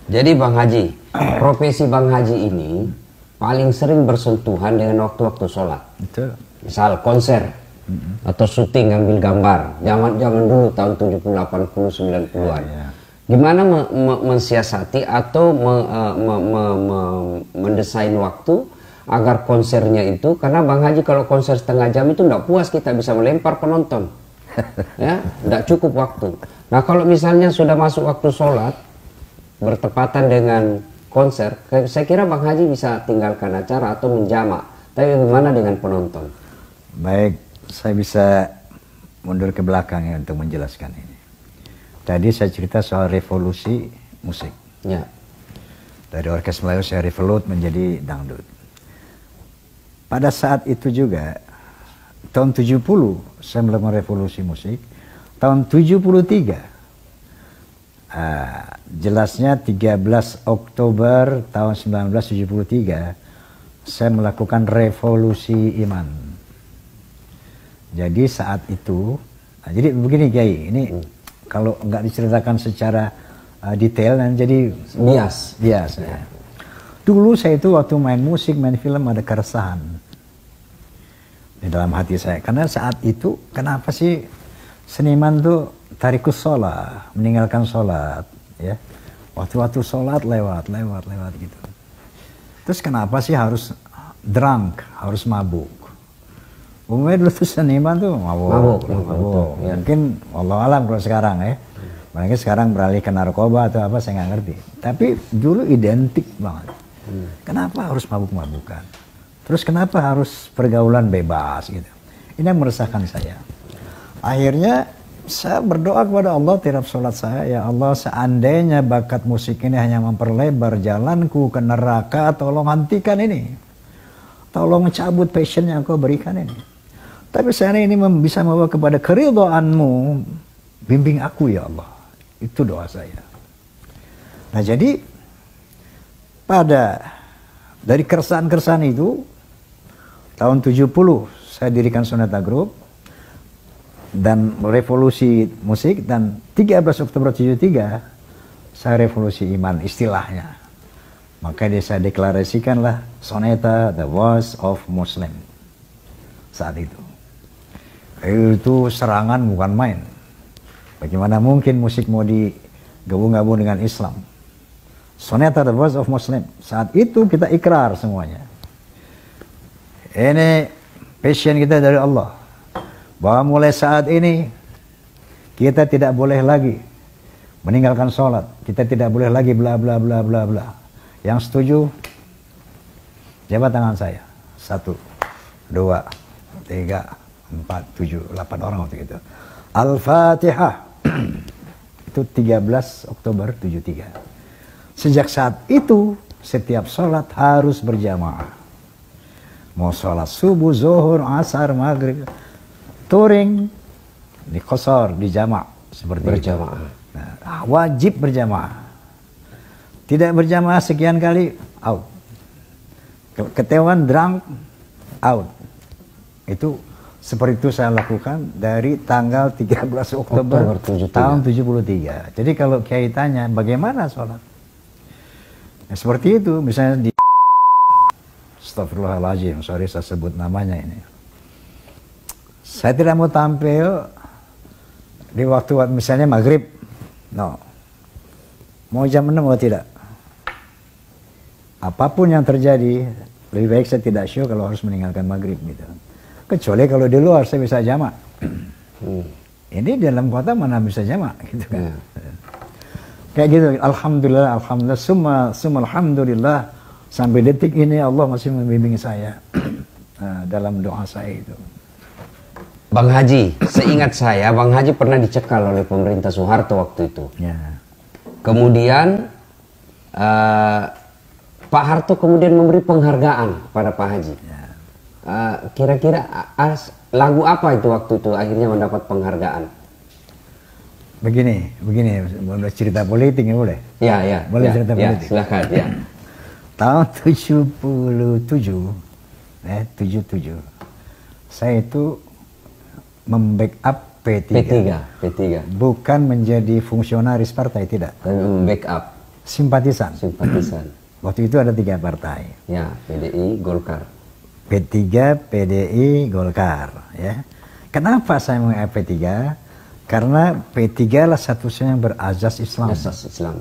Jadi Bang Haji, profesi Bang Haji ini paling sering bersentuhan dengan waktu-waktu sholat. Betul. Misal konser atau syuting ngambil gambar. Zaman dulu tahun 70, 80, 90-an. Gimana mensiasati atau mendesain waktu agar konsernya itu, karena Bang Haji kalau konser setengah jam itu tidak puas, kita bisa melempar penonton. Ya, tidak cukup waktu. Nah kalau misalnya sudah masuk waktu sholat bertepatan dengan konser, saya kira Bang Haji bisa tinggalkan acara atau menjamak. Tapi bagaimana dengan penonton? Baik, saya bisa mundur ke belakang ya untuk menjelaskan ini. Tadi saya cerita soal revolusi musik. Ya. Dari orkes Melayu saya revolut menjadi dangdut. Pada saat itu juga, tahun 70 saya melakukan revolusi musik. Tahun 73, jelasnya 13 Oktober tahun 1973, saya melakukan revolusi iman. Jadi saat itu, jadi begini Kiai, ini kalau nggak diceritakan secara detail dan jadi bias. Ya. Dulu saya itu waktu main musik, main film ada keresahan di dalam hati saya. Karena saat itu, kenapa sih seniman tuh tarikus sholat, meninggalkan sholat, ya. Waktu-waktu sholat lewat gitu. Terus kenapa sih harus drunk, harus mabuk? Umumnya dulu tuh seniman tuh mabuk. Ya. Mungkin Allah alam kalau sekarang ya. Mungkin sekarang beralih ke narkoba atau apa saya nggak ngerti. Tapi dulu identik banget. Kenapa harus mabuk-mabukan? Terus kenapa harus pergaulan bebas gitu? Ini yang meresahkan saya. Akhirnya saya berdoa kepada Allah tiap sholat saya, ya Allah seandainya bakat musik ini hanya memperlebar jalanku ke neraka, tolong hentikan ini. Tolong cabut passion yang kau berikan ini. Tapi saya ini bisa membawa kepada keridhaanmu, bimbing aku ya Allah. Itu doa saya. Nah jadi dari keresahan-keresahan itu, tahun 70 saya dirikan Sonata Group dan revolusi musik, dan 13 Oktober 73 saya revolusi iman istilahnya. Maka saya deklarasikanlah Sonata the Voice of Muslim saat itu. Itu serangan bukan main. Bagaimana mungkin musik mau digabung-gabung dengan Islam? Sonata the Voice of Muslim. Saat itu kita ikrar semuanya. Ini passion kita dari Allah. Bahwa mulai saat ini kita tidak boleh lagi meninggalkan sholat. Kita tidak boleh lagi bla bla bla bla bla. Yang setuju jabat tangan saya. 1, 2, 3, 4, 7, 8 orang waktu itu. Al-Fatihah. Itu 13 Oktober 73. Sejak saat itu setiap sholat harus berjamaah. Mau sholat subuh, zuhur, asar, maghrib, touring, di qasar, di jamaah seperti berjamaah. Nah, wajib berjamaah. Tidak berjamaah sekian kali, out. Ketahuan drunk, out. Itu seperti itu saya lakukan dari tanggal 13 Oktober tahun 73. Jadi kalau Kiai tanya bagaimana sholat? Ya, seperti itu, misalnya di Astagfirullahaladzim, sorry saya sebut namanya ini. Saya tidak mau tampil di waktu misalnya maghrib, no. Mau jam 6 atau tidak? Apapun yang terjadi, lebih baik saya tidak show kalau harus meninggalkan maghrib gitu. Kecuali kalau di luar saya bisa jamak. Ini di dalam kota mana bisa jamak gitu kan. Kayak gitu, alhamdulillah, summa alhamdulillah, sampai detik ini Allah masih membimbing saya dalam doa saya itu. Bang Haji, seingat saya Bang Haji pernah dicekal oleh pemerintah Soeharto waktu itu. Ya. Kemudian Pak Harto kemudian memberi penghargaan pada Pak Haji. Ya. Kira-kira lagu apa itu waktu itu akhirnya mendapat penghargaan? Begini, boleh cerita politik ya boleh? Ya. Boleh cerita politik? Silakan, ya. Tahun 77, saya itu membackup P3. Bukan menjadi fungsionaris partai, tidak. Membackup. simpatisan. Simpatisan. Waktu itu ada 3 partai. Ya, PDI, Golkar. P3, PDI, Golkar. Ya. Kenapa saya mengenai P3? Karena P3 lah satu-satunya yang berazas Islam. Asas Islam.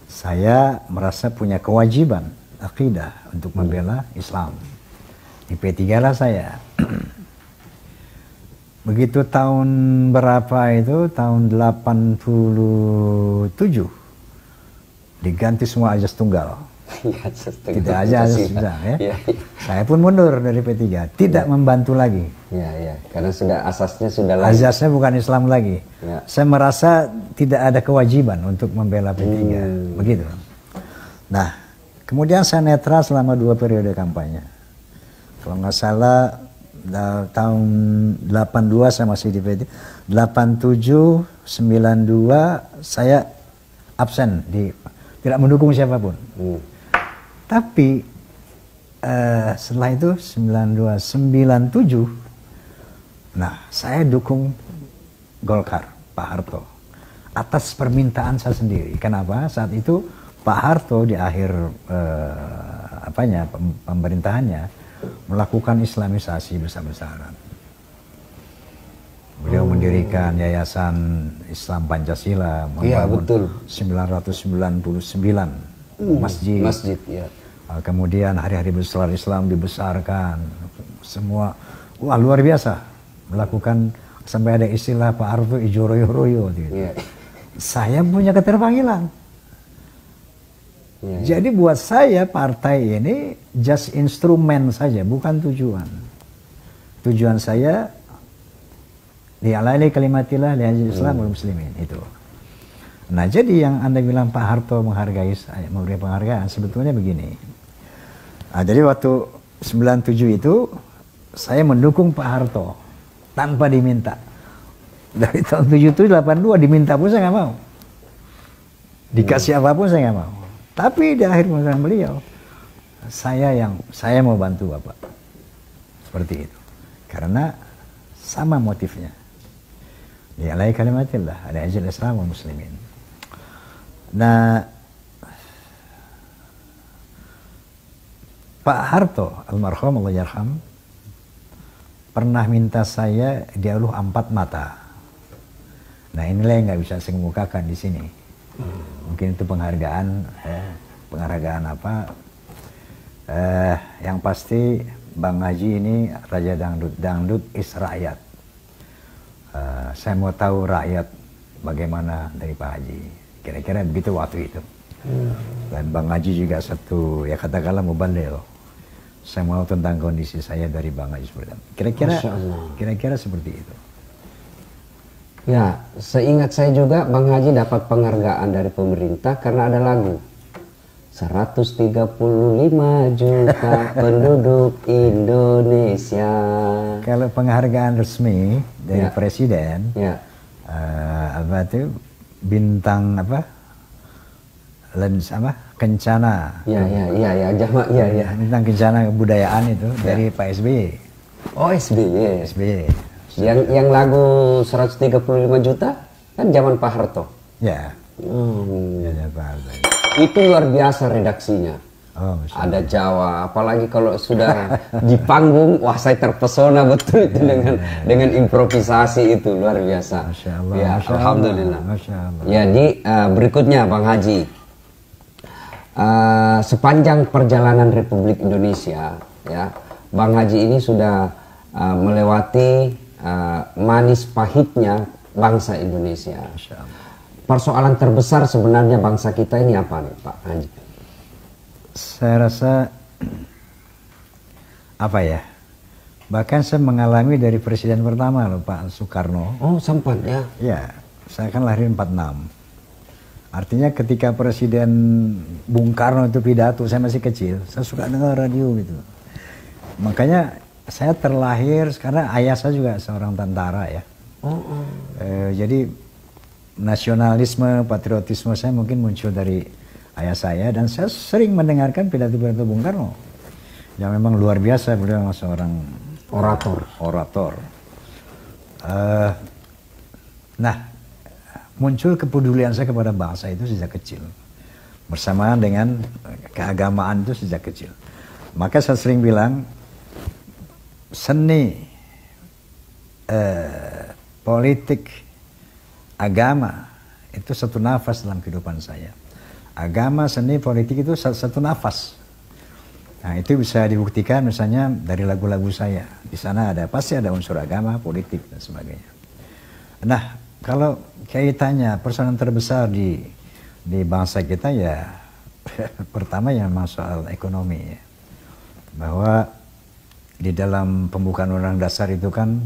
Saya merasa punya kewajiban akidah untuk membela Islam. Di P3 lah saya. Begitu tahun berapa itu, tahun 87, diganti semua azas tunggal. Tidak aja azas tunggal ya. Saya pun mundur dari P3, tidak membantu lagi. Ya, karena sudah asasnya sudah lain. Azasnya bukan Islam lagi. Ya. Saya merasa tidak ada kewajiban untuk membela P3, begitu. Nah, kemudian saya netral selama 2 periode kampanye. Kalau nggak salah tahun 82 saya masih di P3, 87, 92 saya absen, tidak mendukung siapapun. Tapi setelah itu 92, 97, nah saya dukung Golkar, Pak Harto, atas permintaan saya sendiri. Kenapa? Saat itu Pak Harto di akhir pemerintahannya melakukan Islamisasi besar-besaran. Beliau mendirikan Yayasan Islam Pancasila, membangun 999 masjid. Ya. Kemudian hari-hari besar Islam dibesarkan, semua, wah luar biasa, melakukan sampai ada istilah Pak Harto ijo royo-royo. Gitu. Ya. Saya punya keterpanggilan. Jadi buat saya partai ini just instrumen saja, bukan tujuan. Tujuan saya li'alai kalimatillah li'ajil Islam wal muslimin itu. Nah, jadi yang Anda bilang Pak Harto menghargai saya, memberi penghargaan, sebetulnya begini. Nah, jadi waktu 97 itu saya mendukung Pak Harto tanpa diminta. Dari tahun 77 82 diminta pun saya nggak mau. Dikasih apapun saya nggak mau. Tapi di akhir pemerintahan beliau, saya mau bantu Bapak. Seperti itu. Karena sama motifnya. Li'alai kalimatillah, li'ajil Islam wal muslimin. Nah, Pak Harto, almarhum Allah yarham, pernah minta saya dialuh 4 mata. Nah, inilah yang nggak bisa saya kemukakan di sini. Mungkin itu penghargaan apa? Yang pasti Bang Haji ini Raja Dangdut is rakyat. Saya mau tahu rakyat bagaimana dari Pak Haji. Kira-kira begitu waktu itu. Dan Bang Haji juga satu, ya katakanlah muballil. Saya mau tentang kondisi saya dari Bang Haji seperti itu. Kira-kira seperti itu. Ya, seingat saya juga Bang Haji dapat penghargaan dari pemerintah karena ada lagu 135 juta penduduk Indonesia. Kalau penghargaan resmi dari presiden, apa itu bintang apa? Lens apa? Kencana. Bintang kencana kebudayaan itu dari Pak SBY. Oh, SBY. SBY. Yang lagu 135 juta kan zaman Pak Harto. Ya. Pak Harto. Itu luar biasa redaksinya. Ada Jawa, apalagi kalau sudah di panggung, wah saya terpesona betul itu dengan improvisasi itu luar biasa. Masya Allah. Ya, Masya alhamdulillah. Allah. Masya Allah. Jadi berikutnya Bang Haji, sepanjang perjalanan Republik Indonesia, ya Bang Haji ini sudah melewati manis pahitnya bangsa Indonesia. Persoalan terbesar sebenarnya bangsa kita ini apa nih Pak Haji? Saya rasa apa ya? Bahkan saya mengalami dari presiden pertama loh Pak Soekarno. Oh sempat ya? Ya, saya kan lahir 46. Artinya ketika Presiden Bung Karno itu pidato, saya masih kecil, saya suka dengar radio gitu. Makanya saya terlahir karena ayah saya juga seorang tentara ya. Jadi nasionalisme, patriotisme saya mungkin muncul dari ayah saya, dan saya sering mendengarkan pidato-pidato Bung Karno yang memang luar biasa. Beliau memang seorang orator. Nah, muncul kepedulian saya kepada bangsa itu sejak kecil. bersamaan dengan keagamaan itu sejak kecil. Maka saya sering bilang seni, politik, agama itu satu nafas dalam kehidupan saya. Agama, seni, politik itu satu nafas. Nah, itu bisa dibuktikan misalnya dari lagu-lagu saya. Di sana pasti ada unsur agama, politik dan sebagainya. Nah, kalau kaitannya persoalan terbesar di bangsa kita ya pertama yang memang soal ekonomi ya. Bahwa di dalam pembukaan Undang-Undang Dasar itu kan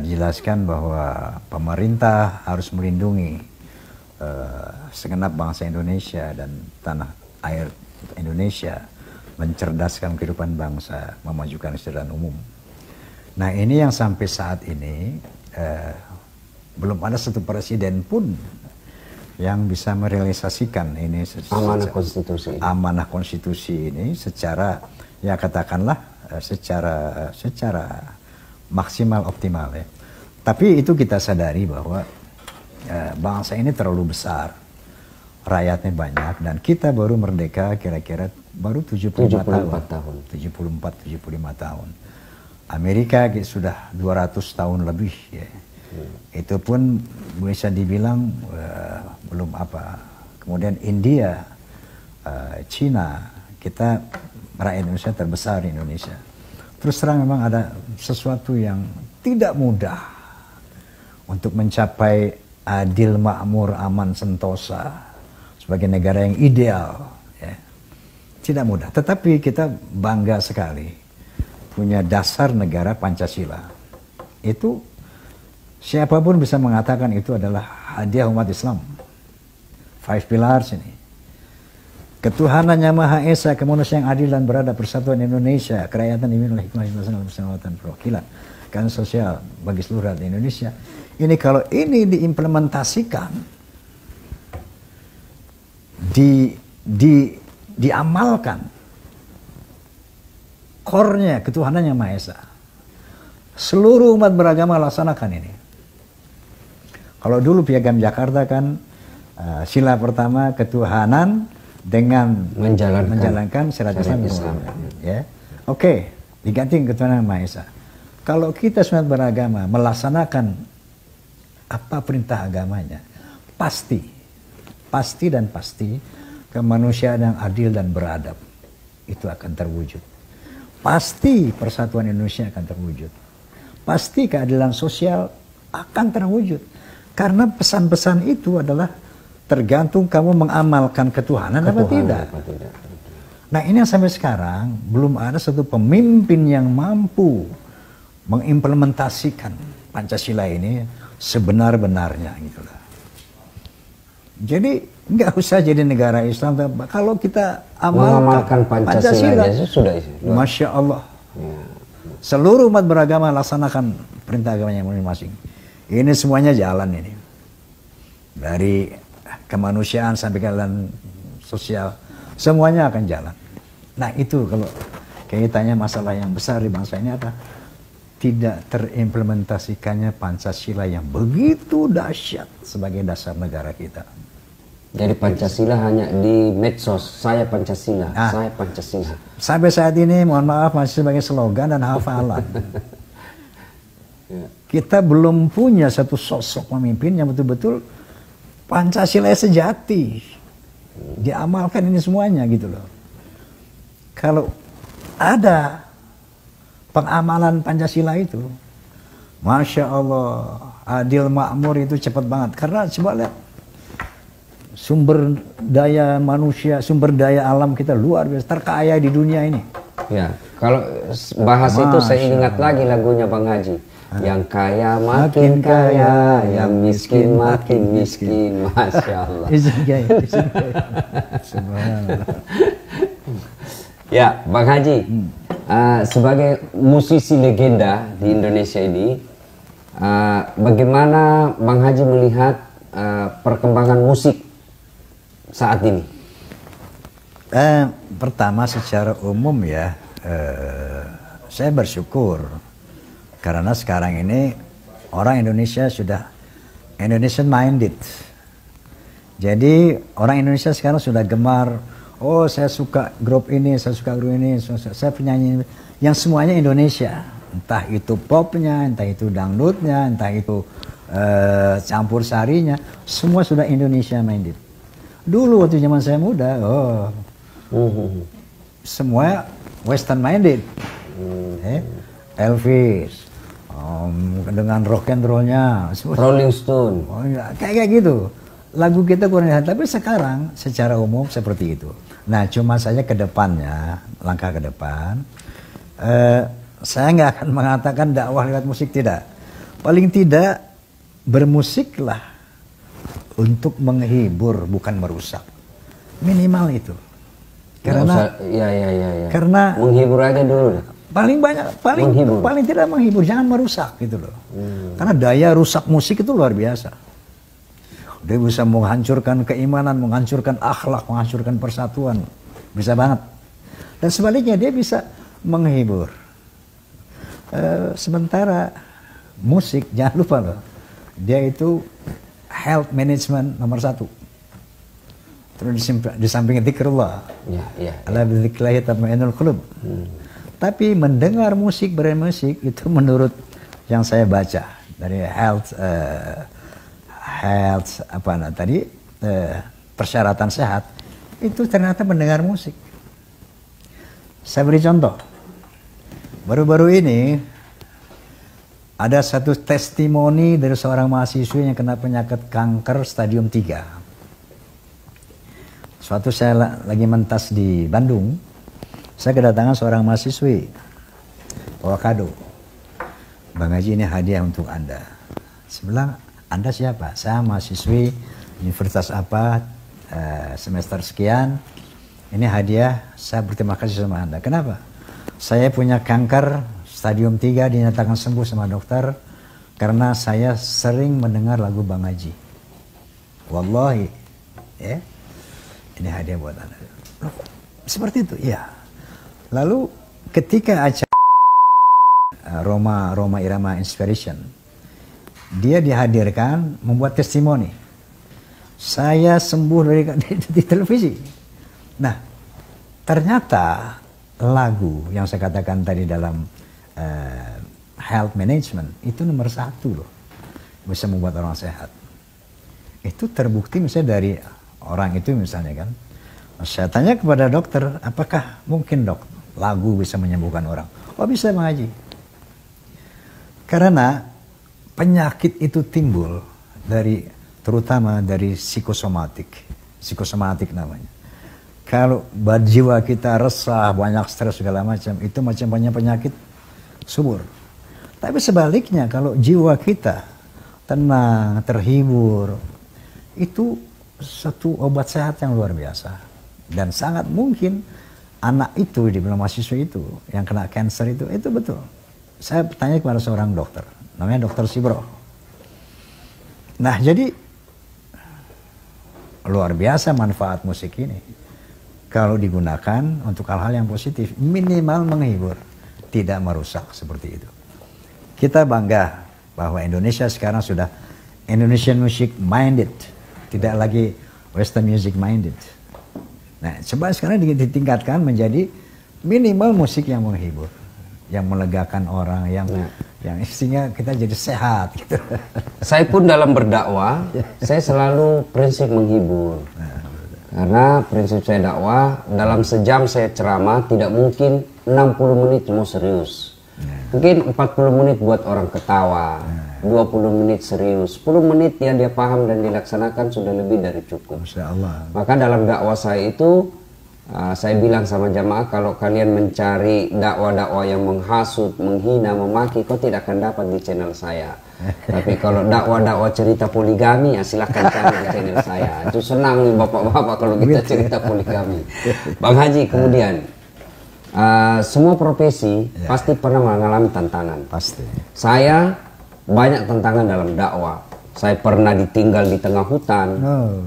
dijelaskan bahwa pemerintah harus melindungi segenap bangsa Indonesia dan tanah air Indonesia, mencerdaskan kehidupan bangsa, memajukan kesejahteraan umum. Nah, ini yang sampai saat ini belum ada satu presiden pun yang bisa merealisasikan ini amanah konstitusi ini secara ya katakanlah secara maksimal optimal ya. Tapi itu kita sadari bahwa bangsa ini terlalu besar, rakyatnya banyak, dan kita baru merdeka kira-kira baru 74 tahun. 74-75 tahun. Amerika sudah 200 tahun lebih ya. Itu pun bisa dibilang belum apa. Kemudian India, Cina, kita rakyat Indonesia terbesar di Indonesia. Terus terang memang ada sesuatu yang tidak mudah untuk mencapai adil, makmur, aman, sentosa sebagai negara yang ideal. Ya. Tidak mudah. Tetapi kita bangga sekali punya dasar negara Pancasila. Itu siapapun bisa mengatakan itu adalah hadiah umat Islam. 5 pillars ini. Ketuhanan yang Maha Esa, kemanusiaan yang adil dan beradab, persatuan Indonesia, kerakyatan dipimpin oleh hikmah dan perwakilan, keadilan sosial bagi seluruh rakyat Indonesia. Ini kalau ini diimplementasikan, diamalkan, core-nya ketuhanan yang Maha Esa, seluruh umat beragama laksanakan ini. Kalau dulu Piagam Jakarta kan sila pertama ketuhanan dengan menjalankan syariat Islam. Ya. Oke, diganti ketuhanan Maha Esa. Kalau kita semua beragama melaksanakan apa perintah agamanya, pasti kemanusiaan yang adil dan beradab itu akan terwujud. Pasti persatuan Indonesia akan terwujud. Pasti keadilan sosial akan terwujud. Karena pesan-pesan itu adalah tergantung kamu mengamalkan ketuhanan apa tidak. Nah, ini yang sampai sekarang belum ada satu pemimpin yang mampu mengimplementasikan Pancasila ini sebenar-benarnya gitu lah. Jadi nggak usah jadi negara Islam, kalau kita amalkan Pancasila sudah. Masya Allah. Seluruh umat beragama laksanakan perintah agamanya masing-masing. Ini semuanya jalan ini. Dari kemanusiaan sampai keadilan sosial, semuanya akan jalan. Nah, itu kalau kaitannya masalah yang besar di bangsa ini apa? Tidak terimplementasikannya Pancasila yang begitu dahsyat sebagai dasar negara kita. Jadi Pancasila hanya di medsos, saya Pancasila, saya Pancasila. Sampai saat ini mohon maaf masih sebagai slogan dan hafalan. Kita belum punya satu sosok pemimpin yang betul-betul Pancasila sejati. Diamalkan ini semuanya gitu loh. Kalau ada pengamalan Pancasila itu, Masya Allah, adil makmur itu cepat banget. Karena coba lihat, sumber daya manusia, sumber daya alam kita luar biasa, terkaya di dunia ini. Ya, kalau bahas itu saya ingat lagi lagunya Bang Haji. Yang kaya makin kaya, yang miskin makin miskin. Masya Allah. Ya, Bang Haji, sebagai musisi legenda di Indonesia ini, bagaimana Bang Haji melihat perkembangan musik saat ini? Pertama secara umum ya, saya bersyukur karena sekarang ini orang Indonesia sudah Indonesian minded. Jadi orang Indonesia sekarang sudah gemar, oh saya suka grup ini, saya suka grup ini, saya penyanyi yang semuanya Indonesia. Entah itu popnya, entah itu dangdutnya, entah itu campur sarinya, semua sudah Indonesia minded. Dulu waktu zaman saya muda, semua Western minded. Elvis, dengan rock and rollnya, Rolling Stone, kayak gitu. Lagu kita kurang lihat, tapi sekarang secara umum seperti itu. Nah, cuma saja ke depannya, langkah ke depan, saya nggak akan mengatakan dakwah lewat musik, tidak. Paling tidak bermusiklah untuk menghibur, bukan merusak. Minimal itu. Karena karena menghibur aja dulu. Paling banyak, paling tidak menghibur, jangan merusak gitu loh. Karena daya rusak musik itu luar biasa. Dia bisa menghancurkan keimanan, menghancurkan akhlak, menghancurkan persatuan, bisa banget. Dan sebaliknya dia bisa menghibur. Sementara musik, jangan lupa loh, dia itu health management nomor 1. Terus di samping dzikrullah, ala bidzikrillahi tatma'innul qulub. Tapi mendengar musik, bermusik itu menurut yang saya baca dari health persyaratan sehat itu ternyata mendengar musik. Saya beri contoh. Baru-baru ini ada satu testimoni dari seorang mahasiswa yang kena penyakit kanker stadium 3. Suatu saya lagi mentas di Bandung, saya kedatangan seorang mahasiswi, bawa kado. Bang Haji, ini hadiah untuk Anda. Saya bilang, Anda siapa? Saya mahasiswi universitas apa, semester sekian. Ini hadiah, saya berterima kasih sama Anda. Kenapa? Saya punya kanker stadium 3, dinyatakan sembuh sama dokter karena saya sering mendengar lagu Bang Haji. Wallahi, ya, ini hadiah buat Anda. Seperti itu, ya. Lalu ketika acara Roma Irama Inspiration, dia dihadirkan membuat testimoni. Saya sembuh di televisi. Nah, ternyata lagu yang saya katakan tadi dalam health management itu nomor 1 loh, bisa membuat orang sehat. Itu terbukti misalnya dari orang itu misalnya kan. Saya tanya kepada dokter, apakah mungkin dok lagu bisa menyembuhkan orang? Oh bisa Bang Haji. Karena penyakit itu timbul dari, terutama dari psikosomatik namanya. Kalau jiwa kita resah, banyak stres segala macam, itu macam-macam penyakit subur. Tapi sebaliknya kalau jiwa kita tenang, terhibur, itu satu obat sehat yang luar biasa. Dan sangat mungkin anak itu, di belum mahasiswa itu, yang kena cancer itu betul. Saya bertanya kepada seorang dokter, namanya Dokter Sibro. Nah jadi, luar biasa manfaat musik ini. Kalau digunakan untuk hal-hal yang positif, minimal menghibur, tidak merusak seperti itu. Kita bangga bahwa Indonesia sekarang sudah Indonesian music minded, tidak lagi Western music minded. Nah, coba sekarang ditingkatkan menjadi minimal musik yang menghibur, yang melegakan orang, yang isinya kita jadi sehat. Gitu. Saya pun dalam berdakwah, saya selalu prinsip menghibur. Karena prinsip saya dakwah, dalam sejam saya ceramah, tidak mungkin 60 menit mau serius. Mungkin 40 menit buat orang ketawa, 20 menit serius, 10 menit yang dia paham dan dilaksanakan sudah lebih dari cukup. Masya Allah. Maka dalam dakwah saya itu, saya bilang sama jamaah, kalau kalian mencari dakwah-dakwah yang menghasut, menghina, memaki, kau tidak akan dapat di channel saya. Tapi kalau dakwah-dakwah cerita poligami, ya silahkan cari di channel saya. Itu senang nih bapak-bapak kalau kita cerita poligami. Bang Haji, kemudian semua profesi pasti pernah mengalami tantangan. Pasti. Saya banyak tantangan dalam dakwah. Saya pernah ditinggal di tengah hutan.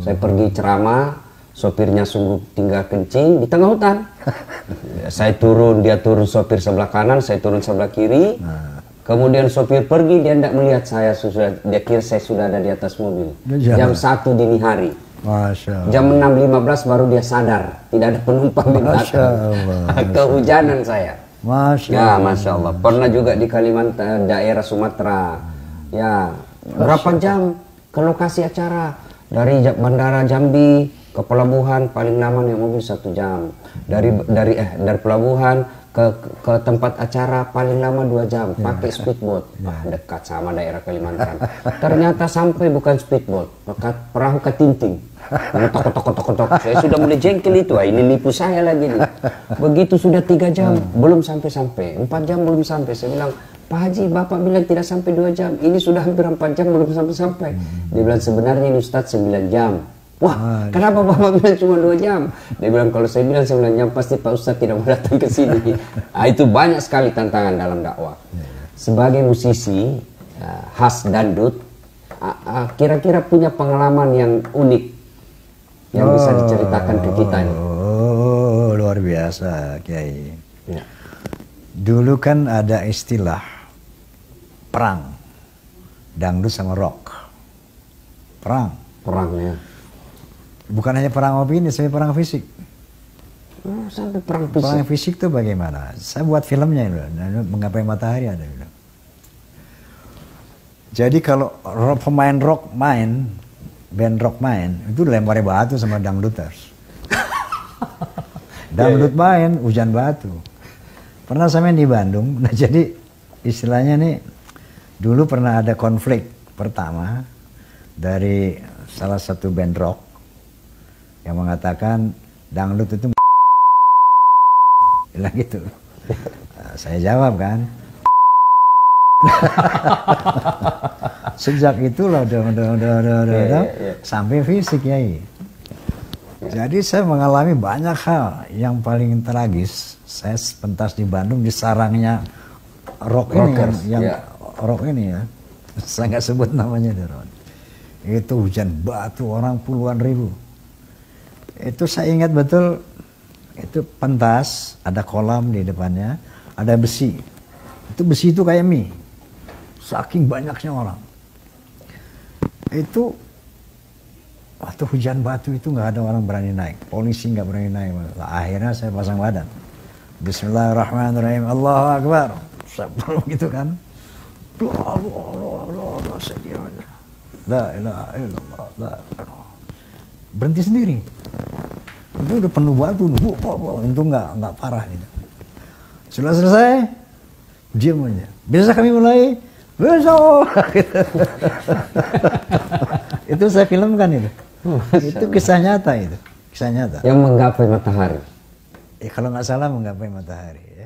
Saya pergi ceramah, sopirnya sungguh tinggal kencing di tengah hutan. Saya turun, dia turun, sopir sebelah kanan, saya turun sebelah kiri. Kemudian sopir pergi, dia tidak melihat saya, dia kira saya sudah ada di atas mobil. Jam 1 dini hari. Masya Allah. Jam 6.15 baru dia sadar tidak ada penumpang di belakang. Kehujanan saya. Masya Ya, Allah. Masya Allah. Pernah juga di Kalimantan, daerah Sumatera. Ya, berapa jam ke lokasi acara? Dari Bandara Jambi ke pelabuhan paling lama naik mobil 1 jam. Dari pelabuhan ke tempat acara paling lama 2 jam pakai speedboat. Dekat sama daerah Kalimantan. Ternyata sampai bukan speedboat, perahu ketinting. Ketok. Saya sudah mulai jengkel itu. Ini nipu saya lagi nih. Begitu sudah 3 jam belum sampai, 4 jam belum sampai. Saya bilang, Pak Haji, Bapak bilang tidak sampai 2 jam. Ini sudah hampir 4 jam belum sampai. Dia bilang sebenarnya ini Ustadz 9 jam. Wah, kenapa Bapak bilang cuma 2 jam? Dia bilang kalau saya bilang 9 jam pasti Pak Ustadz tidak mau datang ke sini. Nah, itu banyak sekali tantangan dalam dakwah. Sebagai musisi khas dangdut, kira-kira punya pengalaman yang unik yang bisa diceritakan ke kita nih. Oh, luar biasa, Kiai. Ya. Dulu kan ada istilah perang dangdut sama rock. Perang Perangnya. bukan hanya perang opini, tapi perang fisik. Oh, sampai perang fisik. Perang fisik itu bagaimana? Saya buat filmnya itu, Menggapai Matahari ada. Jadi kalau pemain rock band rock main, itu lempar batu sama dangduters. Dangdut main, hujan batu. Pernah saya main di Bandung, nah jadi istilahnya nih, dulu pernah ada konflik pertama dari salah satu band rock yang mengatakan dangdut itu bilang gitu. Nah, saya jawab kan. Sejak itulah sampai fisik ya. Jadi saya mengalami banyak hal yang paling tragis. Saya pentas di Bandung di sarangnya rock ini rock ini ya. Saya nggak sebut namanya Deron. Itu hujan batu orang puluhan ribu. Itu saya ingat betul. Itu pentas ada kolam di depannya, ada besi. Itu besi itu kayak mie. Saking banyaknya orang. Itu waktu hujan batu itu nggak ada orang berani naik, polisi nggak berani naik. Akhirnya saya pasang badan. Bismillahirrahmanirrahim. Allahu Akbar. Saya gitu kan. La ilaha illallah. La ilaha. Berhenti sendiri. Itu udah penuh batu. Itu nggak parah gitu. Sudah selesai, diam aja. Bisa kami mulai? Bisa. Itu saya filmkan itu. Itu kisah nyata itu. Kisah nyata. Yang menggapai matahari. Kalau nggak salah Menggapai Matahari. Ya.